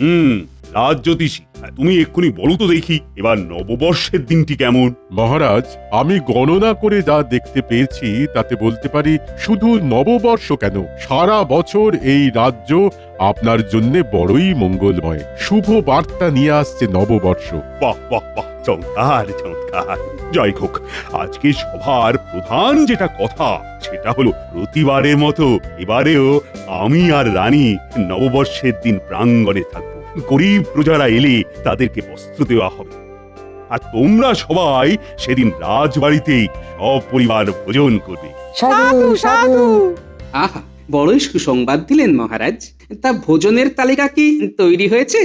হুম, রাজ জ্যোতিষী, তুমি এক্ষুনি বলো তো দেখি এবার নববর্ষের দিনটি কেমন? মহারাজ, আমি গণনা করে যা দেখতে পেয়েছি তাতে বলতে পারি শুধু নববর্ষ কেন, সারা বছর এই রাজ্য আপনার জন্য বড়ই মঙ্গলময়। শুভ বার্তা নিয়ে আসছে নববর্ষ। বাহ বাহ বাহ, চমৎকার চমৎকার। যাই হোক, আজকে সভার প্রধান যেটা কথা সেটা হলো প্রতিবারের মতো এবারেও আমি আর রানী নববর্ষের দিন প্রাঙ্গণে থাকবো। গরিব প্রজারা এলে তাদেরকে বস্ত্র দেওয়া হবে, আর তোমরা সবাই সেদিন রাজবাড়িতেই সপরিবার ভোজন করবে। সাধু সাধু। আহা, বড়ই সুসংবাদ দিলেন মহারাজ। তা ভোজনের তালিকা কি তৈরি হয়েছে?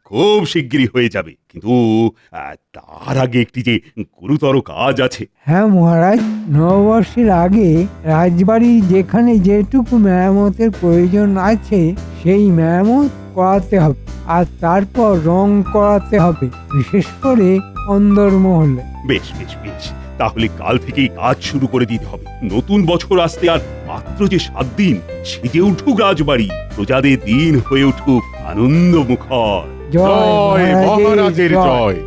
খুব শিগগিরই হয়ে যাবে, কিন্তু তার আগে একটি যে গুরুতর কাজ আছে। হ্যাঁ মহারাজ, নববর্ষের আগে রাজবাড়ি যেখানে যেটুকু মেরামতের প্রয়োজন আছে সেই মেরামত করাতে হবে, আর তারপর রং করাতে হবে, বিশেষ করে অন্দরমহলে। বেশ বেশ বেশ, তাহলে কাল থেকেই কাজ শুরু করে দিতে হবে। নতুন বছর আসতে আর মাত্র যে 7 দিন, সেজে উঠুক রাজবাড়ি, প্রজাদের দিন হয়ে উঠুক আনন্দ মুখর। জয় মহারাজের জয়।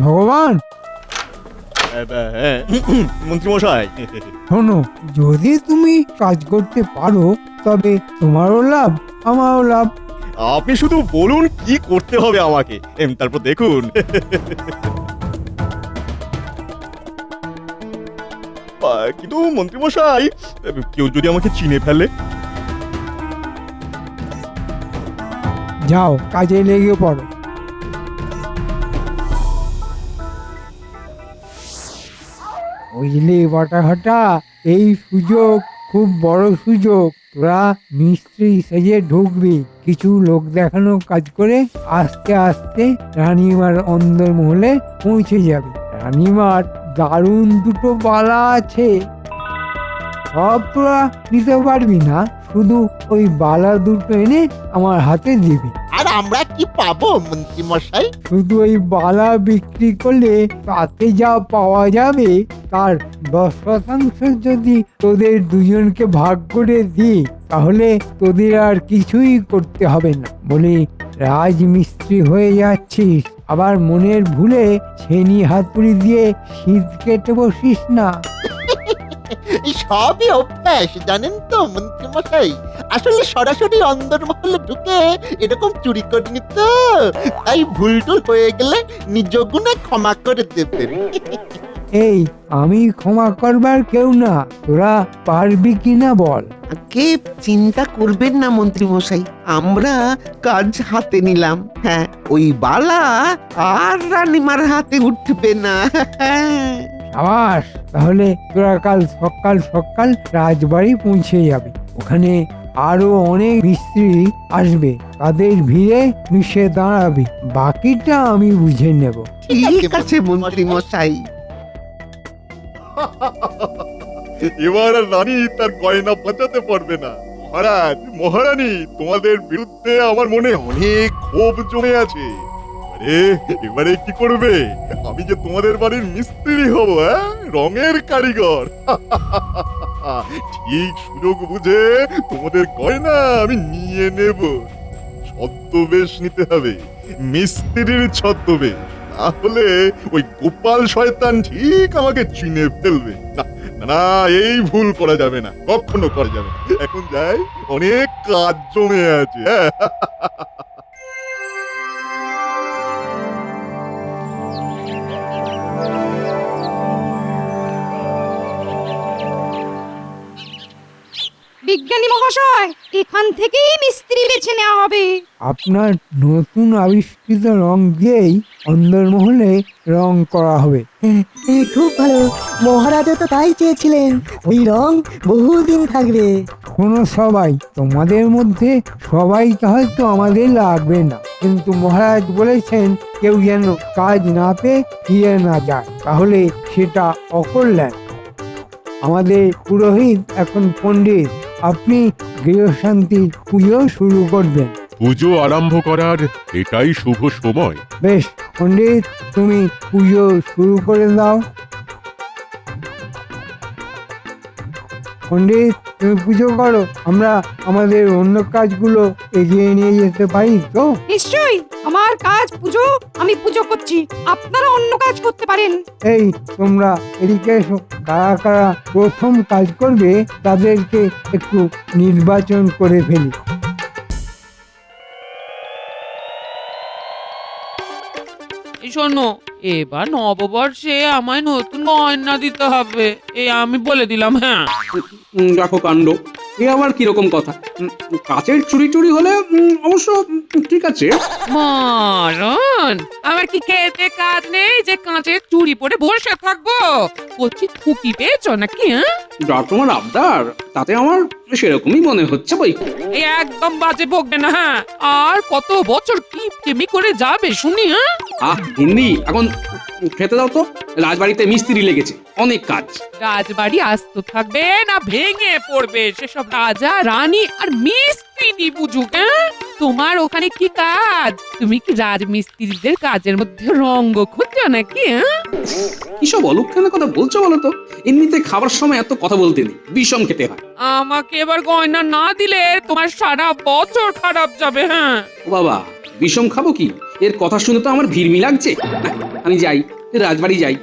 ভগবান, মন্ত্রী মশাই, শোনো, যদি তুমি কাজ করতে পারো তবে তোমারও লাভ, আমারও লাভ। আপনি শুধু বলুন কি করতে হবে আমাকে, তারপর দেখুন। কিন্তু মন্ত্রী মশাই, কেউ যদি আমাকে চিনে ফেলে? যাও, কাজে লেগে পড়ো। বুঝলি বটাঘটা, এই সুযোগ খুব বড় সুযোগ। তোরা মিস্ত্রি সেজে ঢুকবি, কিছু লোক দেখানো কাজ করে আস্তে আস্তে রানীমার অন্দরমহলে পৌঁছে যাবে। রানীমার দারুণ দুটো বালা আছে, সব তোরা নিতে পারবি না, শুধু ওই বালা দুটো এনে আমার হাতে দিবি। আর আমরা কি পাবো মন্ত্রী মশাই? শুধু ওই বালা বিক্রি করলে তাতে যা পাওয়া যাবে তার 10% যদি তোদের দুজনকে ভাগ করে দিই, তাহলে তোদের আর কিছুই করতে হবে না। বলি, রাজমিস্ত্রি হয়ে যাচ্ছিস, আবার মনের ভুলে ছেনি হাতুড়ি দিয়ে শীত কেটে বসিস না। এই সবই অভ্যাস, জানেন তো মন্ত্রী মশাই। আসলে সরাসরি অন্দরমহলে ঢুকে এরকম চুরি করিনি তো, তাই ভুল টুল হয়ে গেলে নিজ গুণে ক্ষমা করে দেবেন। এই, আমি ক্ষমা করবার কেউ না, তোরা পারবি কিনা বল। কে চিন্তা করবেন না মন্ত্রী মশাই, আমরা কাজ হাতে নিলাম। হ্যাঁ, ওই বালা আর রানীমার হাতে উঠবে না। সাবাস, তাহলে তোরা কাল সকাল সকাল রাজবাড়ি পৌঁছে যাবে। ওখানে আরো অনেক মিস্ত্রি আসবে, তাদের ভিড়ে মিশে দাঁড়াবি, বাকিটা আমি বুঝে নেব। ঠিক আছে মন্ত্রী মশাই। এবার আর রানী তার গয়না বাঁচাতে পারবে না। মহারাজ, মহারানী, তোমাদের বিরুদ্ধে আমার মনে অনেক ক্ষোভ জমে আছে। এবারে কি করবে? আমি যে তোমাদের বাড়ির মিস্ত্রি হব, রঙের কারিগর। ঠিক সুযোগ বুঝে তোমাদের গয়না আমি নিয়ে নেব। ছদ্মবেশ নিতে হবে, মিস্ত্রির ছদ্মবেশ, তাহলে ওই গোপাল শয়তান ঠিক আমাকে চিনে ফেলবে না। না, এই ভুল করা যাবে না, কখনো করা যাবে না। এখন যাই, অনেক কাজ জমে আছে। বিজ্ঞানী মহাশয়, এখান থেকেই মিস্ত্রি বেছে নেওয়া হবে। আপনার নতুন আবিষ্কৃত রং দিয়েই অন্দরমহলে রং করা হবে। খুব ভালো, মহারাজা তো তাই চেয়েছিলেন। ওই রং বহুদিন থাকবে। কোনো সবাই, তোমাদের মধ্যে সবাইকে হয়তো আমাদের লাগবে না, কিন্তু মহারাজ বলেছেন কেউ যেন কাজ না পেয়ে ফিরে না যায়, তাহলে সেটা অকল্যাণ। আমাদের পুরোহিত এখন পণ্ডিত, আপনি গৃহশান্তির পুজো শুরু করবেন। পুজো আরম্ভ করার এটাই শুভ সময়। বেশ পণ্ডিত, তুমি পুজো শুরু করে দাও। পণ্ডিত, তুমি পুজো করো, আমরা আমাদের অন্য কাজগুলো এগিয়ে নিয়ে যেতে পারি তো? নিশ্চয়ই, আমার কাজ পুজো, আমি পুজো করছি, আপনারা অন্য কাজ করতে পারেন। এই তোমরা এদিকে এসো। কারা কারা প্রথম কাজ করবে তাদেরকে একটু নির্বাচন করে ফেলি। এই শোনো, এবার নববর্ষে আমায় নতুন গয়না দিতে হবে, এই আমি বলে দিলাম। হ্যাঁ, দেখো কাণ্ড, এ আবার কিরকম কথা? কাচের চুরি চুরি হলে অবশ্য ঠিক আছে। মরণ, আমার কি খেতে কাজ নেই যে কাঁচের চুড়ি পরে বসে থাকবো? বলছি খুকি পেয়েছো নাকি? হ্যাঁ, যা তোমার আবদার, তাতে আমার সেরকমই মনে হচ্ছে বই। এই একদম বাজে বকবে না। হ্যাঁ, আর কত বছর কি প্রেমি করে যাবে শুনি? হ্যাঁ, হিন্দি এখন খেতে দাও তো, রাজবাড়িতে মিস্ত্রি লেগেছে, অনেক কাজ। রাজবাড়ি আস্ত থাকবে না ভেঙে পড়বে সেসব রাজা রানী আর মিস্ত্রি বুঝুক। হ্যাঁ, তোমার ওখানে কি কাজ? তুমি কি রাজমিস্ত্রিদের কাজের মধ্যে রঙ্গ খুঁজছো নাকি? হ্যাঁ, কিসব অলক্ষণের কথা বলছো বলো তো? এমনিতে খাবার সময় এত কথা বলতে নেই, বিষম খেতে হয়। আমাকে এবার গয়না না দিলে তোমার সারা বছর খারাপ যাবে। হ্যাঁ, ও বাবা, বিষম খাবো কি? এর কথা শুনে তো আমার ভিড়মি লাগছে। আমি যাই, রাজবাড়ি যাই।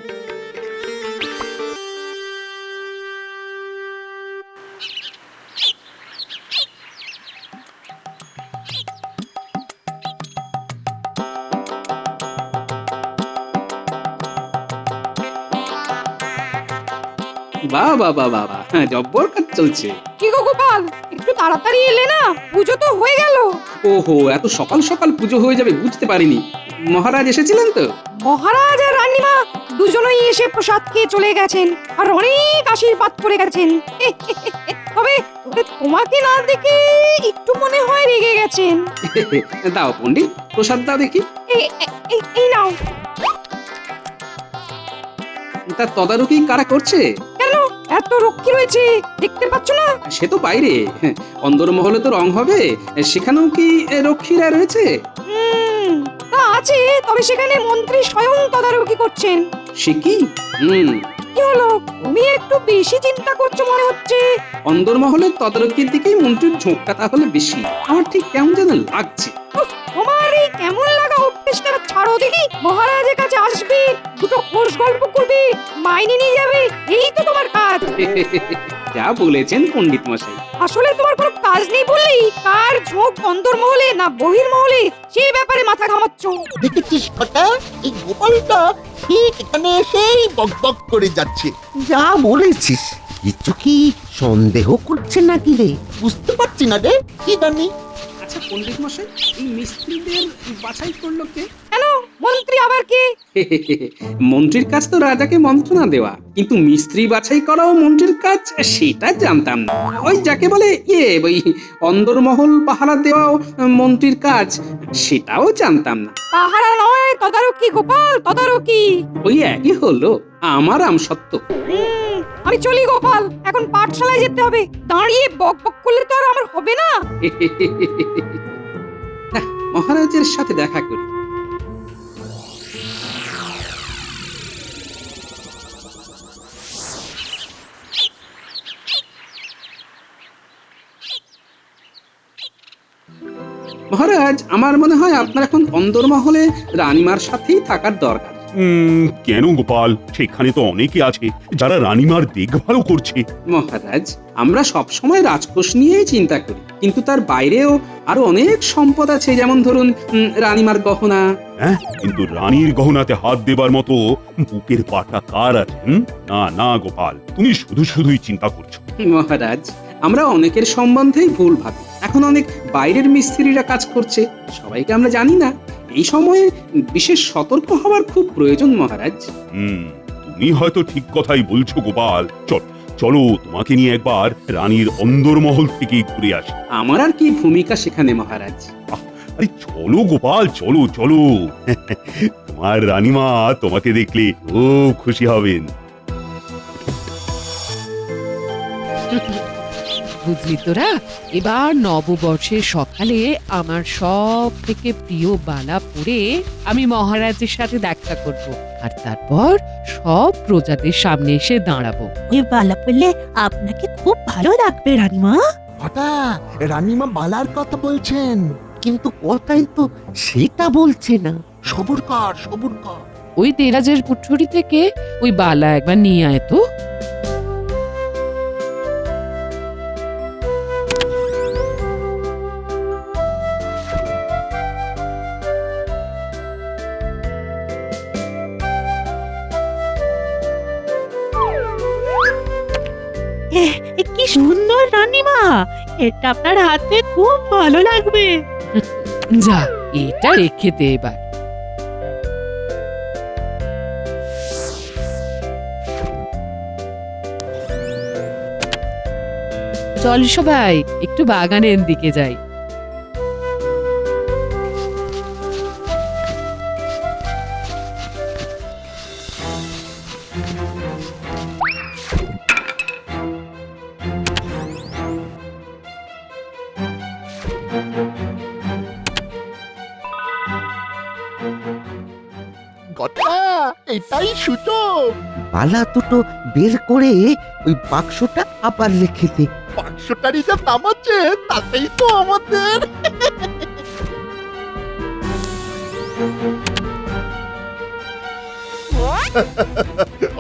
বাহ বাহ বাহ বাহ, হ্যাঁ, জব্বর কাজ চলছে। কি গো গোপাল, একটু তাড়াতাড়ি এলে না, পুজো তো হয়ে গেল। ওহো, এত সকাল সকাল পুজো হয়ে যাবে বুঝতে পারিনি। মহারাজ এসেছিলেন তো? মহারাজ আর রানীমা দুজনেই এসে প্রসাদ খেয়ে চলে গেছেন, আর অনেক আশীর্বাদ করে গেছেন। তবে তোমাকে না দেখে একটু মনে হয় রেগে গেছেন। দাও পণ্ডিত, প্রসাদ দাও দেখি। এই নাও। তা তদারকি কারা করছে? কেন, এত রক্ষী রয়েছে, দেখতে পাচ্ছ না? সে তো বাইরে, অন্দরমহলে তো রং হবে, সেখানেও কি রক্ষীরা রয়েছে? তা আছে, তবে সেখানে মন্ত্রী স্বয়ং তদারকি করছেন। সে কি? কি হলো, তুমি একটু বেশি চিন্তা করছো মনে হচ্ছে। অন্দরমহলের তদারকির দিকেই মন্ত্রীর ঝোঁকটা তাহলে বেশি, আমার ঠিক কেমন যেন লাগছে। তোমার এই কেমন লাগা অভ্যেসটা ছাড়ো দেখি। মহারাজের কাছে আসবে, দুটো খোশ গল্প করবে, মাইনে নিয়ে যাবে, এই তো তোমার কাজ। যা বলেছেন পণ্ডিত মশাই। আসলে তোমার কোনো কাজ নেই বললেই কার ঝোঁক অন্তর্মহলে না বহির্মহলে সেই ব্যাপারে মাথা ঘামাচ্ছ। দেখেছিস কটা, এই গোপালটা ঠিক এখানে এসেই বকবক করে যাচ্ছে। যা বলেছিস, কিছু কি সন্দেহ করছে নাকি রে? বুঝতে পারছি না রে, কি জানি। আচ্ছা পণ্ডিত মশাই, এই মিস্ত্রিদের বাছাই করলো কে? কেন, মন্ত্রী আবার কে? মন্ত্রীর কাজ তো রাজাকে মন্ত্রণা দেওয়া, কিন্তু মিস্ত্রি বাছাই করাও মন্ত্রীর কাজ, সেটা জানতাম না। ওই যাকে বলে ওই অন্দরমহল পাহারা দেওয়াও মন্ত্রীর কাজ, সেটাও জানতাম না। পাহারা নয়, তদারকি গোপাল, তদারকি। ওই একই হলো, আমার আমসত্ব। আমি চলি গোপাল, এখন পাঠশালায় যেতে হবে। দাঁড়িয়ে বক বক করলে তো আর আমার হবে না। মহারাজের সাথে দেখা করি। মহারাজ, আমার মনে হয় আপনার এখন অন্দরমহলে রানীমার সাথেই থাকার দরকার। কেন গোপাল, সেখানে তো অনেকে আছে যারা রানীমার দেখভালও করছে। মহারাজ, আমরা সব সময় রাজকোষ নিয়েই চিন্তা করি, কিন্তু তার বাইরেও আরো অনেক সম্পদ আছে, যেমন ধরুন রানীমার গহনা। হ্যাঁ, কিন্তু রানীর গহনাতে হাত দেবার মতো বুকের পাটা কার আছে? না না গোপাল, তুমি শুধু শুধুই চিন্তা করছো। মহারাজ, আমরা অনেকের সম্বন্ধেই ভুল ভাবি। এখন অনেক বাইরের মিস্ত্রিরা কাজ করছে, সবাইকে আমরা জানি না। এই সময়ে বিশেষ সতর্ক হওয়ার খুব প্রয়োজন মহারাজ। তুমি হয়তো ঠিক কথাই বলছো গোপাল। চলো তোমাকে নিয়ে একবার রানীর অন্দরমহল থেকে ঘুরে আসি। আমার আর কি ভূমিকা সেখানে মহারাজ? আরে চলো গোপাল, চলো চলো। তোমার রানীমা তোমাকে দেখলে খুব খুশি হবেন। বুঝলি তোরা, এবার নববর্ষের সকালে আমার সব থেকে প্রিয় বালা পরে আমি মহারাজের সাথে দেখা করব, আর তারপর সব প্রজাদের সামনে এসে দাঁড়াবো। ওই বালা পেলে আপনাকে খুব ভালো লাগবে রানীমা। হঠাৎ রানীমা বালার কথা বলছেন। কিন্তু কথাই তো সেটা বলছে না। সবুর কর, সবুর কর। ওই দেরাজের পুঠুরি থেকে ওই বালা একবার নিয়ে আয় তো। কি সুন্দর রানীমা, এটা আপনার হাতে খুব ভালো লাগবে। যা, এটা রেখে দে এবার। চল সবাই একটু বাগানের দিকে যাই। ঘটা, এটাই সুযোগ। বালা দুটো বের করে ওই বাক্সটা আবার রেখে দে। বাক্সটারই যা দাম আছে তাতেই তো আমাদের।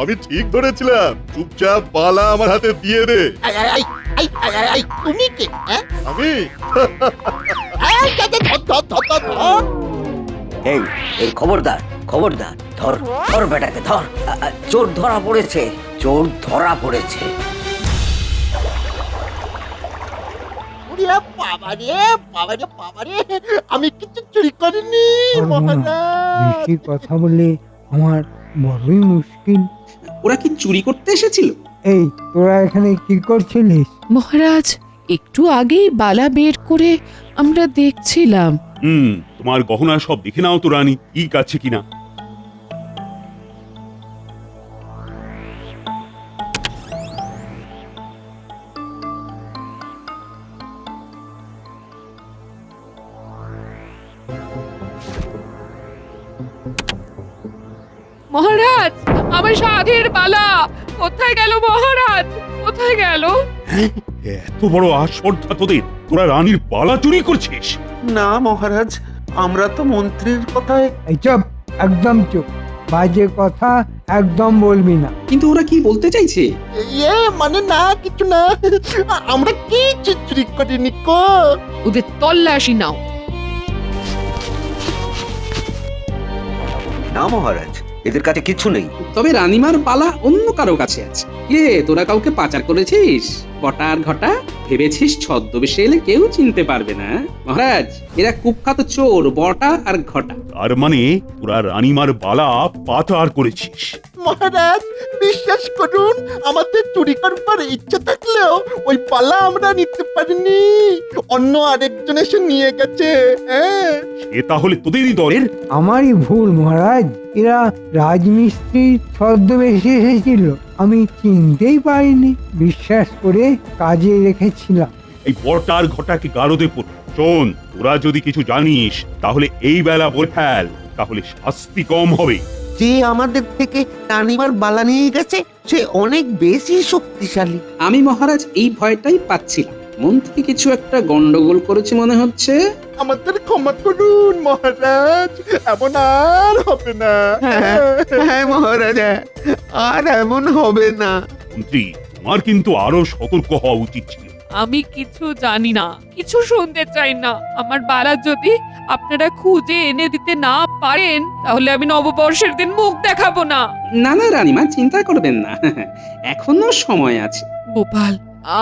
আমি ঠিক ধরেছিলাম, চুপচাপ বালা আমার হাতে দিয়ে দে। আই, আই, আই, আই, আই, আই, আই, তুমি কে? হ্যাঁ? আমি এই, ধর, ধর, ধর, ধর, ধর, ধর। এই এই খবরদার, খবরদার, ধর ধর বেটাকে ধর। চোর ধরা পড়েছে, চোর ধরা পড়েছে। ওরে বাবারে, বাবারে, বাবারে, আমি কিছু চুরি করিনি মহারাজ। বেশি কথা বলে আমার বড়ই মুশকিল। ওরা কি চুরি করতে এসেছিল? এই তোরা এখানে কি করছিলিস? মহারাজ, একটু আগেই বালা বের করে আমরা দেখছিলাম। তোমার গহনা সব দেখে নাও তো রানী, ঠিক আছে কিনা। মহারাজ, আমার সাধের বালা কোথায় গেল? মহারাজ কোথায় গেল? এত বড় আস্পর্ধা তোদের, তোরা রানীর বালা চুরি করছিস? না মহারাজ, আমরা তো মন্ত্রীর কথায়। এই চুপ, একদম চুপ, বাজে কথা একদম বলবি না। কিন্তু ওরা কি বলতে চাইছে? ইয়ে মানে না, কিছু না, আমরা কি চুরি করিনি কো। ওদের তল্লাশি নাও। না মহারাজ, এদের কাছে কিছু নেই। তবে রানীমার বালা অন্য কারো কাছে আছে। কিরে, তোরা কাউকে পাচার করেছিস? বটা আর ঘটা ভেবেছিস ছদ্মবেশে এলে কেউ চিনতে পারবে না? মহারাজ, এরা কুখ্যাত চোর বটা আর ঘটা। তার মানে তোরা রানীমার বালা পাচার করেছিস? মহারাজ বিশ্বাস করুন, আমাদের চুরি করবার ইচ্ছা থাকলেও ওই পালা আমরা নিতে পারিনি, অন্য আরেকজন এসে নিয়ে গেছে। হ্যাঁ, সে তাহলে তোদেরই দলের? আমারই ভুল মহারাজ, এরা রাজমিস্ত্রির ছদ্মবেশে এসেছিল, আমি চিনতেই পারিনি, বিশ্বাস করে কাজে রেখেছিলাম। এই বটার ঘটাকে গারদে পড়। শোন, তোরা যদি কিছু জানিস তাহলে এই বেলা বলে ফেল, তাহলে শাস্তি কম হবে। যে আমাদের থেকে রানীমার বালা নিয়ে গেছে সে অনেক বেশি শক্তিশালী। আমি মহারাজ এই ভয়টাই পাচ্ছিলাম। মন্ত্রী কিছু একটা গন্ডগোল করেছে মনে হচ্ছে। আমাদের ক্ষমা করুন মহারাজ, এমন আর হবে না। হ্যাঁ মহারাজ, আর এমন হবে না। মন্ত্রী, তোমার কিন্তু আরো সতর্ক হওয়া উচিত ছিল। আমি কিছু জানি না, কিছু শুনতে চাই না। আমার বালা যদি আপনারা খুঁজে এনে দিতে না পারেন তাহলে আমি নববর্ষের দিন মুখ দেখাবো না। না না রানীমা, চিন্তা করবেন না, এখনো সময় আছে। গোপাল,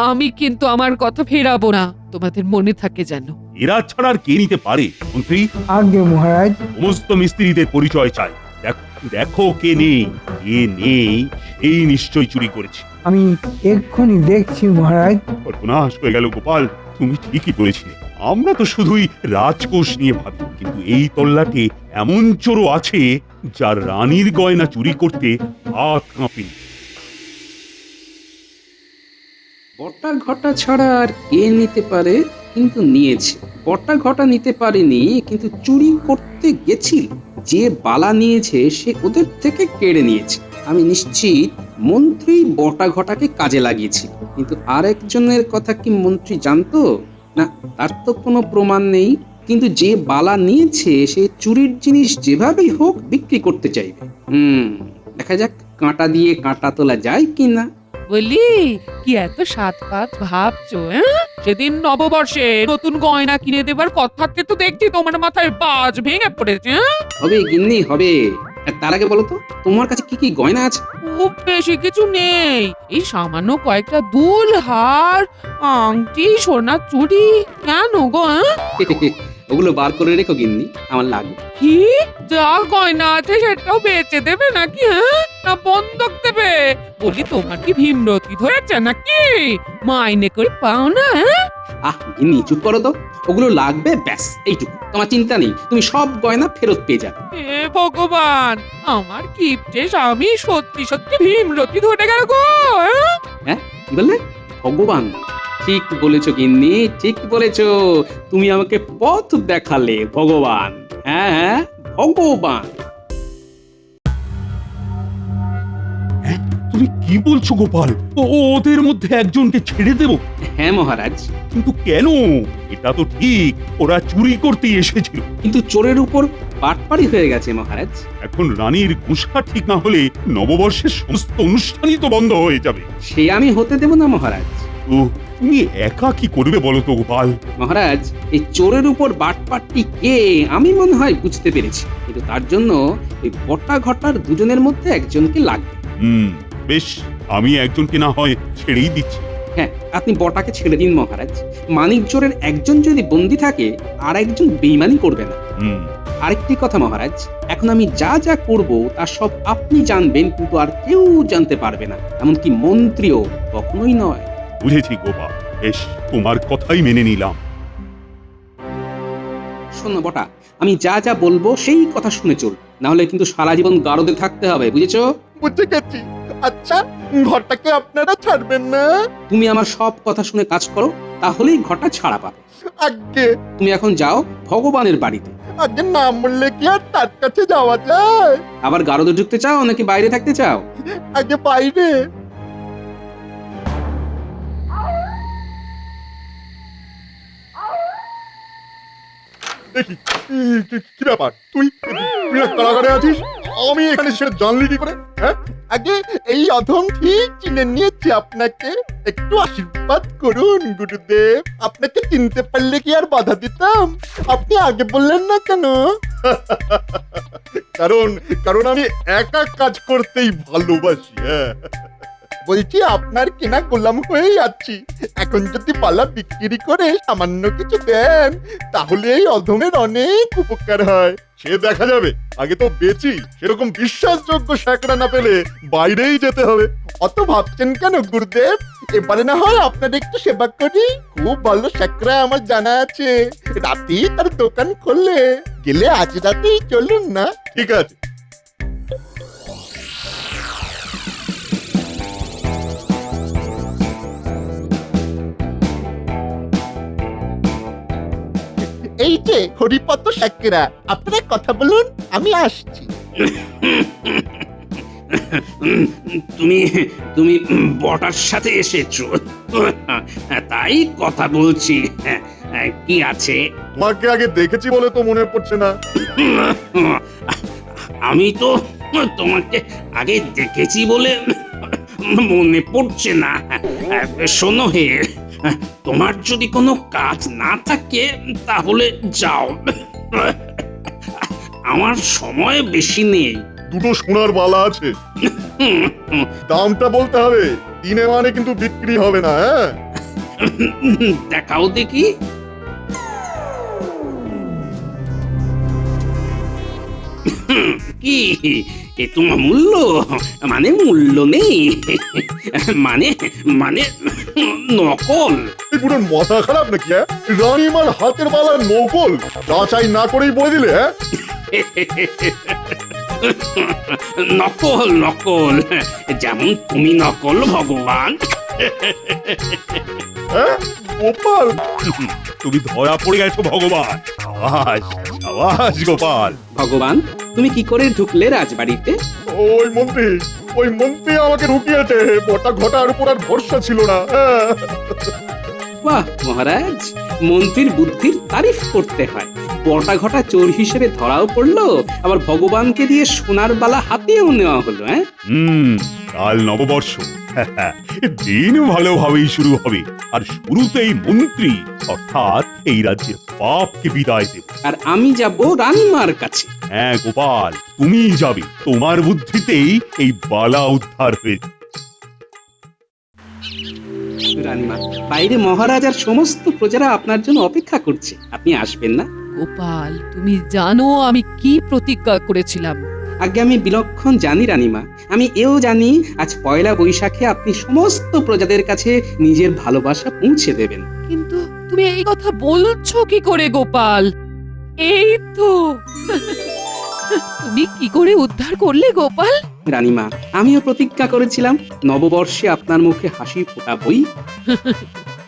আমি কিন্তু আমার কথা ফেরাবো না, তোমাদের মনে থাকে যেন। এরা ছাড়া আর কে নিতে পারে মন্ত্রী? আগে মহারাজ, সমস্ত মিস্ত্রিদের পরিচয় চাই। দেখো কে নেই, কে নেই সেই নিশ্চয় চুরি করেছে। আমি এক্ষুনি দেখছি মহারাজ। সর্বনাশ হয়ে গেল গোপাল, তুমি ঠিকই বলেছিলে। আমরা তো শুধুই রাজকোষ নিয়ে ভাবি, কিন্তু এই তল্লাটে এমন চোরও আছে যার রানীর গয়না চুরি করতে হাত কাঁপেনি। বটা ঘটা ছাড়া আর কে নিতে পারে, কিন্তু নিয়েছে। বটা ঘটা নিতে পারেনি, কিন্তু চুরি করতে গেছিল। যে বালা নিয়েছে সে ওদের থেকে কেড়ে নিয়েছে। আমি নিশ্চিত মন্ত্রী বটা ঘটাকে কাজে লাগিয়েছিল, কিন্তু আরেকজনের কথা কি মন্ত্রী জানতো? না, তার তো কোনো প্রমাণ নেই। কিন্তু যে বালা নিয়েছে সে চুরির জিনিস যেভাবেই হোক বিক্রি করতে চাইবে। দেখা যাক কাঁটা দিয়ে কাঁটা তোলা যায় কিনা। বলি কি এত সাত পাঁচ ভাবছো? সেদিন নববর্ষে নতুন গয়না কিনে দেবার কথাতে তো দেখছি তোমার মাথায় বাজ ভেঙে পড়েছে। হবে গিন্নি হবে। তার আগে বলো তো, তোমার কাছে কি কি গয়না আছে? খুব বেশি কিছু নেই, এই সামান্য কয়েকটা দুল, হার, আংটি, সোনার চুড়ি। কেন গো? ওগুলো বার করে রেখো গিন্নি, আমার লাগবে। কি যা গয়না আছে সেটাও বেচে দেবে নাকি? না বন্ধক দেবে? বলি তোমার কি ভীমরতি ধরেছে নাকি? মাইনে করে পাও না? গিন্নি চুপ করো তো। ওগুলো লাগবে ব্যাস, এইটুকু। তোমার চিন্তা নেই, তুমি সব গয়না ফেরত পেয়ে যাবে। হে ভগবান, আমার কিপ্টে স্বামী সত্যি সত্যি ভীমরতি ধরে গেল গো। হ্যাঁ কি বললে? ভগবান? ঠিক বলেছো গিন্নি, ঠিক বলেছো। তুমি আমাকে পথ দেখালে ভগবান। হ্যাঁ, ভগবান। তুমি কি বলছো গোপাল? ওদের মধ্যে একজনকে ছেড়ে দেব? হ্যাঁ মহারাজ। কিন্তু কেন? এটা তো ঠিক, ওরা চুরি করতে এসেছিল। কিন্তু চোরের উপর বাটপাড়ি হয়ে গেছে মহারাজ। এখন রানীর গুসা ঠিক না হলে নববর্ষের সমস্ত অনুষ্ঠানই তো বন্ধ হয়ে যাবে। সে আমি হতে দেব না মহারাজ। তো তুমি একা কি করবে বলো তো গোপাল? মহারাজ, এই চোরের উপর বাটপাটটি কে আমি মনে হয় বুঝতে পেরেছি, কিন্তু তার জন্য এই বটা ঘটার দুজনের মধ্যে একজনকে লাগবে। বেশ, আমি একজনকে না হয় ছেড়েই দিচ্ছি। হ্যাঁ, আপনি বটাকে ছেড়ে দিন মহারাজ। মানিক চোরের একজন যদি বন্দী থাকে আর একজন বেইমানি করবে না। আরেকটি কথা মহারাজ, এখন আমি যা যা করব তা সব আপনি জানবেন, কিন্তু আর কেউ জানতে পারবে না, এমনকি মন্ত্রীও কখনোই নয়। বুঝেছি গোপাল, বেশ, তোমার কথাই মেনে নিলাম। শোনো বটা, আমি যা যা বলবো সেই কথা শুনে চল, না হলে কিন্তু সারা জীবন গারদে থাকতে হবে, বুঝেছো? বুঝে গেছি। আচ্ছা, ঘরটাকে আপনারা ছাড়বেন না? তুমি আমার সব কথা শুনে কাজ করো, তাহলেই ঘরটা ছাড়া পাবে। আগে তুমি এখন যাও ভগবানের বাড়িতে। আগে না মরলে কি আর তার কাছে যাওয়া যায়? আবার গারদে ঢুকতে চাও নাকি বাইরে থাকতে চাও? আগে বাইরে। দেখি কি ব্যাপার, তুই কারাগারে আছিস? আমি এখানে সেটা জানলি কি করে? হ্যাঁ, আগে এই অধম ঠিক চিনে নিয়েছি আপনাকে। একটু আশীর্বাদ করুন গুরুদেব। আপনাকে চিনতে পারলে কি আর বাধা দিতাম? আপনি আগে বললেন না কেন? কারণ আমি একা কাজ করতেই ভালোবাসি। হ্যাঁ, বলছি আপনার কেনা গোলাম হয়েই আছি। এখন যদি পালা বিক্রি করে সামান্য কিছু দেন, তাহলে এই অধমের অনেক উপকার হয়। সে দেখা যাবে, আগে তো বেচি। সেরকম বিশ্বাসযোগ্য স্যাকরা না পেলে বাইরেই যেতে হবে। অত ভাবছেন কেন গুরুদেব? এবারে না হয় আপনার একটু সেবা করি। খুব ভালো স্যাকরা আমার জানা আছে, রাতেই তার দোকান খুললে। গেলে আজ রাতেই চলুন না? ঠিক আছে। এই যে হরিপদ স্যাকরা, আপনারা কথা বলুন, আমি আসছি। তুমি তুমি বটার সাথে এসেছো, তাই কথা বলছি। কি আছে? তোমাকে আগে দেখেছি বলে তো মনে পড়ছে না। আমি তো তোমাকে আগে দেখেছি বলে মনে পড়ছে না। শোনো হে, তোমার যদি কোনো কাজ না থাকে তাহলে যাও, আমার সময় বেশি নেই। দুটো সোনার বালা আছে, দামটা বলতে হবে। দিনে মানে কিন্তু বিক্রি হবে না। হ্যাঁ, দেখাও দেখি। কি এ তোমার মূল্য? মানে মূল্য নেই, মানে মানে নকল। এই পুরো মাথা খারাপ নাকি? হ্যাঁ, রানীমার হাতের বালা নকল যাচাই না করেই বলে দিলে? হ্যাঁ, নকল নকল, যেমন তুমি নকল ভগবান। হ্যাঁ? গোপাল তুমি ধরা পড়ে গেছো ভগবান। সাবাস সাবাস গোপাল। ভগবান, তুমি কি করে ঢুকলে রাজবাড়িতে? ওই মন্ত্রী আমাকে ঢুকিয়েছে। বটা ঘটার উপর আর ভরসা ছিল না। হ্যাঁ। বাহ মহারাজ, মন্ত্রীর বুদ্ধির তারিফ করতে হয়। বটা ঘটা চোর হিসেবে ধরাও পড়লো, আবার ভগবানকে দিয়ে সোনার বালা হাতিয়েও নেওয়া হলো। হ্যাঁ, কাল নববর্ষ। দিন ভালোভাবেই শুরু হবে, আর শুরুতেই মন্ত্রী অর্থাৎ এই রাজ্যের পাপকে বিদায় দেব। আর আমি যাব রানীমার কাছে। হ্যাঁ গোপাল, তুমিই যাবে। তোমার বুদ্ধিতেই এই বালা উদ্ধার হয়েছে। রানীমা, বাইরে মহারাজ আর সমস্ত প্রজারা আপনার জন্য অপেক্ষা করছে। আপনি আসবেন না? গোপাল, তুমি জানো আমি কি প্রতিজ্ঞা করেছিলাম? আগে আমি বিলক্ষণ জানি রানীমা। আমি এও জানি আজ পয়লা বৈশাখে আপনি সমস্ত প্রজাদের কাছে নিজের ভালোবাসা পৌঁছে দেবেন। কিন্তু তুমি এই কথা বলছো কি করে গোপাল? এই তো তুমি কি করে উদ্ধার করলে গোপাল? রানীমা, আমিও প্রতিজ্ঞা করেছিলাম নববর্ষে আপনার মুখে হাসি ফোটাবই।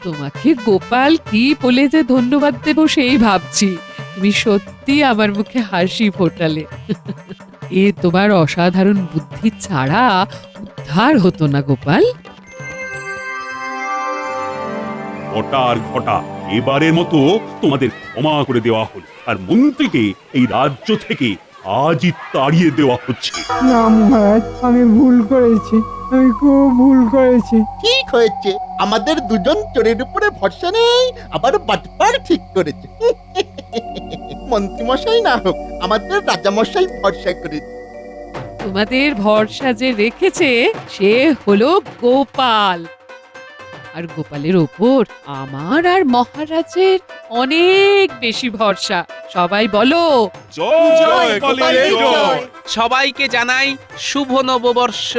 তোমাকে গোপাল কি বলে যে ধন্যবাদ দেব সেই ভাবছি। তুমি সত্যি আমার মুখে হাসি ফোটালে। এ তোমার অসাধারণ বুদ্ধি ছাড়া উদ্ধার হতো না গোপাল। ঘটা আর ঘটা, এবারের মতো তোমাদের ক্ষমা করে দেওয়া হলো, আর মন্ত্রীকে এই রাজ্য থেকে আজই তাড়িয়ে দেওয়া হচ্ছে। না মহারাজ, আমি ভুল করেছি, আমি খুব ভুল করেছি। ঠিক হয়েছে, আমাদের দুজন চোরের উপরে ভরসা নেই, আবার বাটপার ঠিক করেছে। মন্ত্রীমশাই না হোক, আমাদের রাজামশাই ভরসা করেছে। তোমাদের ভরসা যে রেখেছে সে হলো গোপাল। আর গোপালের ওপর আমার আর মহারাজের অনেক বেশি ভরসা। সবাই বলো জয় গোপালের জয়। সবাইকে জানাই শুভ নববর্ষ।